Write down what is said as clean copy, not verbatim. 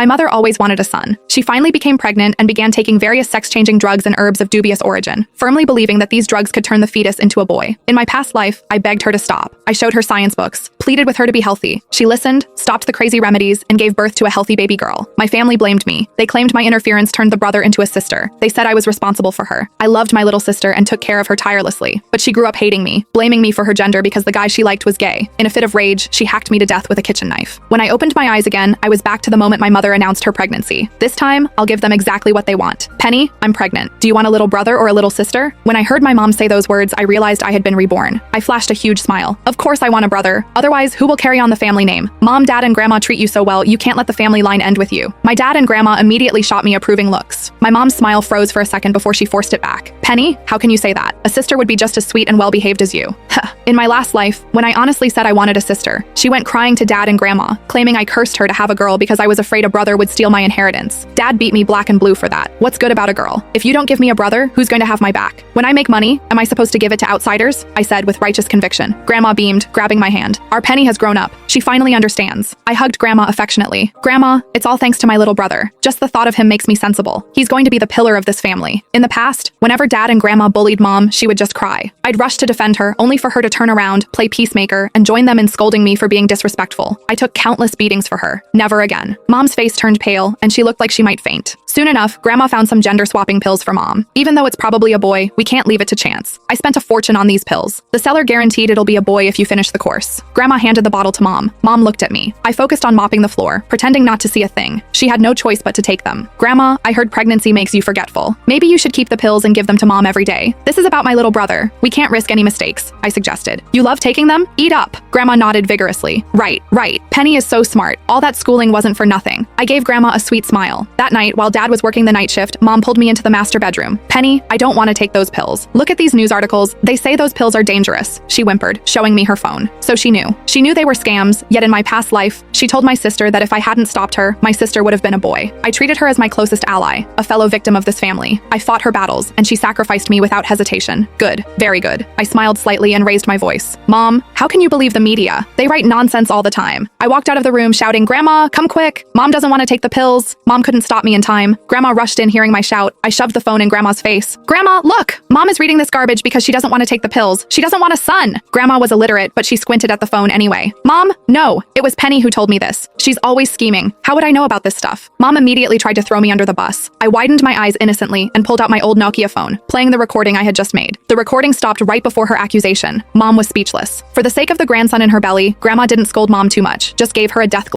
My mother always wanted a son. She finally became pregnant and began taking various sex-changing drugs and herbs of dubious origin, firmly believing that these drugs could turn the fetus into a boy. In my past life, I begged her to stop. I showed her science books, pleaded with her to be healthy. She listened, stopped the crazy remedies, and gave birth to a healthy baby girl. My family blamed me. They claimed my interference turned the brother into a sister. They said I was responsible for her. I loved my little sister and took care of her tirelessly, but she grew up hating me, blaming me for her gender because the guy she liked was gay. In a fit of rage, she hacked me to death with a kitchen knife. When I opened my eyes again, I was back to the moment my mother announced her pregnancy. This time, I'll give them exactly what they want. Penny, I'm pregnant. Do you want a little brother or a little sister? When I heard my mom say those words, I realized I had been reborn. I flashed a huge smile. Of course I want a brother. Otherwise, who will carry on the family name? Mom, Dad, and Grandma treat you so well, you can't let the family line end with you. My dad and Grandma immediately shot me approving looks. My mom's smile froze for a second before she forced it back. Penny, how can you say that? A sister would be just as sweet and well-behaved as you. In my last life, when I honestly said I wanted a sister, she went crying to Dad and Grandma, claiming I cursed her to have a girl because I was afraid a brother would steal my inheritance. Dad beat me black and blue for that. What's good about a girl? If you don't give me a brother, who's going to have my back? When I make money, am I supposed to give it to outsiders? I said with righteous conviction. Grandma beamed, grabbing my hand. Our Penny has grown up. She finally understands. I hugged Grandma affectionately. Grandma, it's all thanks to my little brother. Just the thought of him makes me sensible. He's going to be the pillar of this family. In the past, whenever Dad and Grandma bullied Mom, she would just cry. I'd rush to defend her, only for her to turn around, play peacemaker, and join them in scolding me for being disrespectful. I took countless beatings for her. Never again. Mom's face turned pale, and she looked like she might faint. Soon enough, Grandma found some gender-swapping pills for Mom. Even though it's probably a boy, we can't leave it to chance. I spent a fortune on these pills. The seller guaranteed it'll be a boy if you finish the course. Grandma handed the bottle to Mom. Mom looked at me. I focused on mopping the floor, pretending not to see a thing. She had no choice but to take them. Grandma, I heard pregnancy makes you forgetful. Maybe you should keep the pills and give them to Mom every day. This is about my little brother. We can't risk any mistakes, I suggested. You love taking them? Eat up. Grandma nodded vigorously. Right. Penny is so smart. All that schooling wasn't for nothing. I gave Grandma a sweet smile. That night, while Dad was working the night shift, Mom pulled me into the master bedroom. Penny, I don't want to take those pills. Look at these news articles. They say those pills are dangerous, she whimpered, showing me her phone. So she knew. She knew they were scams, yet in my past life, she told my sister that if I hadn't stopped her, my sister would have been a boy. I treated her as my closest ally, a fellow victim of this family. I fought her battles, and she sacrificed me without hesitation. Good. Very good. I smiled slightly and raised my voice. Mom, how can you believe the media? They write nonsense all the time. I walked out of the room shouting, Grandma, come quick. Mom doesn't want to take the pills. Mom couldn't stop me in time. Grandma rushed in hearing my shout. I shoved the phone in Grandma's face. Grandma, look! Mom is reading this garbage because she doesn't want to take the pills. She doesn't want a son. Grandma was illiterate, but she squinted at the phone anyway. Mom, no. It was Penny who told me this. She's always scheming. How would I know about this stuff? Mom immediately tried to throw me under the bus. I widened my eyes innocently and pulled out my old Nokia phone, playing the recording I had just made. The recording stopped right before her accusation. Mom was speechless. For the sake of the grandson in her belly, Grandma didn't scold Mom too much, just gave her a death